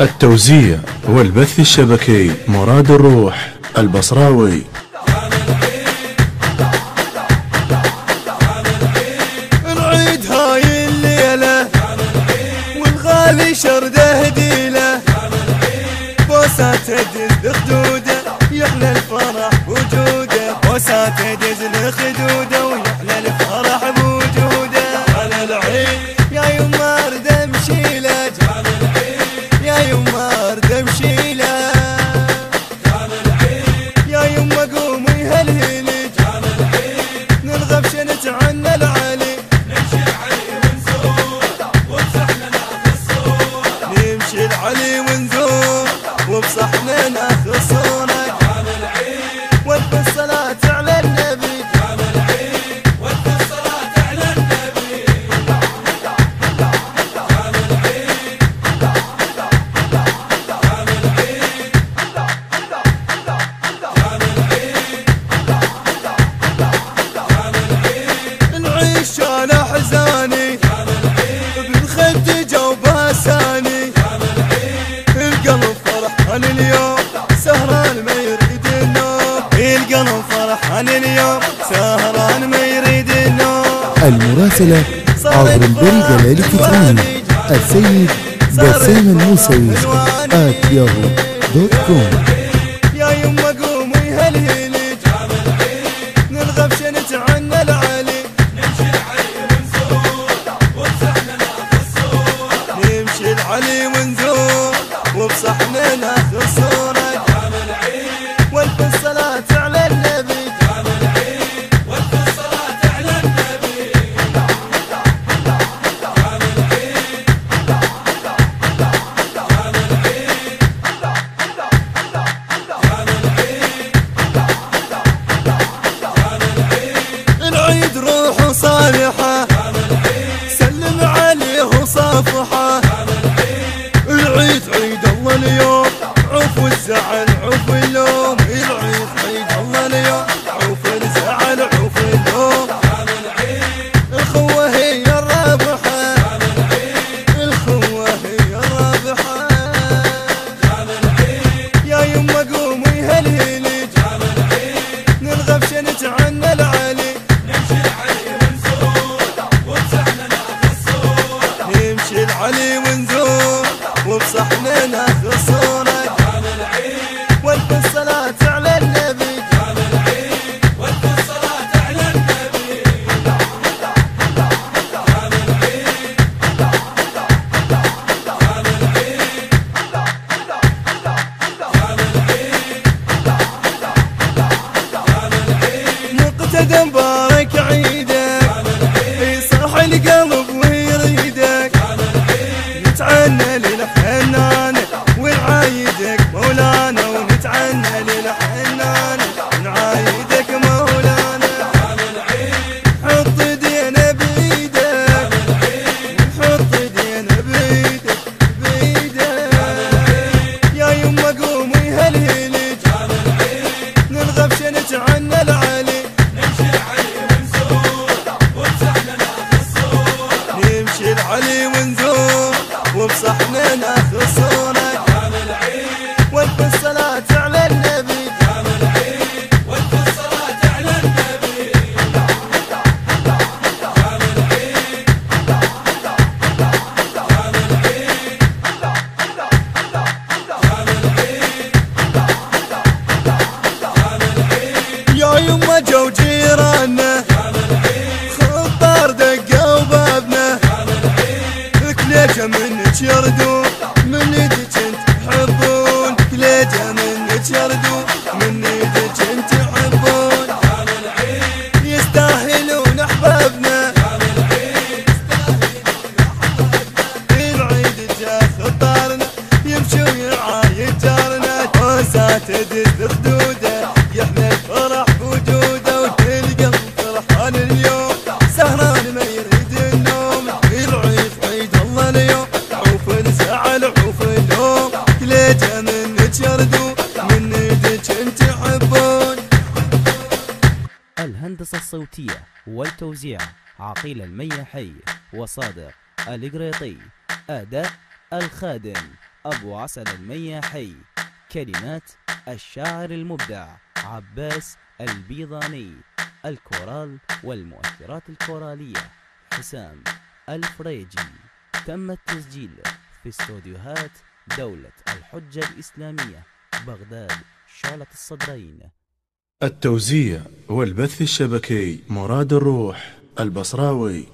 التوزيع والبث الشبكي مراد الروح البصراوي. نعيد هاي الليلة والغالي شرده هديله، بوسات تدز لخدوده يحلى الفرح بوجوده، بوسات تدز لخدوده ويحلى الفرح بوجوده. على العيد يا يما ارد امشي لك، يا يما ارد امشي لك، يا يما قومي هلهلك، نرغب شنتعنى العلي، نمشي العلي ونزور وبصحنا ناخذ صورة، نمشي العلي ونزور وبصحنا ناخذ صورة. وقف الصلاة على النبي، وقف الصلاة على النبي، نعيش انا حزاني بالخد جوبها ساني، القلب فرحان اليوم سهران ما يريد النوم، القلب فرحان اليوم سهران ما يريد النوم. المراسلة عبر البريد الإلكتروني السيد بسام الموسوي @yahoo.com. يا يما قومي هلهلك، نرغب شنتعنى العلي، نمشي العلي ونزور وبصحنا ناخذ صورة، نمشي العلي ونزور وبصحنا ناخذ صورة. والف الصلاة على النبي، والف الصلاة على النبي، العيد روح صالحة سلم عليه صافحة، العيد عيد الله اليوم عفو الزعل عفو اللوم، العيد عيد الله اليوم عفو الزعل عفو اللوم. الخوة هي الرابحة، الخوة هي الرابحة، يا يما قومي هلهلك، نرغب شنتعنى العلي، نمشي العلي ونزور وبصحنا ناخذ صورة، نمشي العلي ونزور وبصحنا ناخذ صورة. والف الصلاة على النبي، والف الصلاة على النبي، مقتدى مبارك عيدك يصح القلب ويريدك، نتعنى للحنان ونعايدك مولانا، ونتعنى للحنان ونعايدك مولانا. حط ايدينا بايدك، نحط ايدينا بايدك بايدك، يا يما قومي هلهلك، نرغب شنتعنى العلي، نمشي العلي ونزور وبصحنا ناخذ صورة، نمشي العلي ونزور وبصحنا ناخذ صورة. والف الصلاة على النبي، والف الصلاة على النبي، يا يما جو جيراننا خطار دقوا بابنا، كليجة منك يردون من يدك انت تحبون، كليجة منك يردون من يدك انت تحبون، يستاهلون احبابنا، العيد جا خطارنا يمشي ويعايد جارنا، بوسات تدز خدوده يحلى الفرح بوجوده، والقلب فرحان اليوم سهران ما يريد النوم، العيد عيد الله اليوم عوف الزعل عوف اللوم، كليجة منك يردون من يدك انت تحبون. الهندسة الصوتية والتوزيع عقيل الميحي وصادق القريطي. أداء الخادم أبو عسل المياحي. كلمات الشاعر المبدع عباس البيضاني. الكورال والمؤثرات الكورالية حسام الفريجي. تم التسجيل في استوديوهات دولة الحجة الإسلامية بغداد شعلة الصدرين. التوزيع والبث الشبكي مراد الروح البصراوي.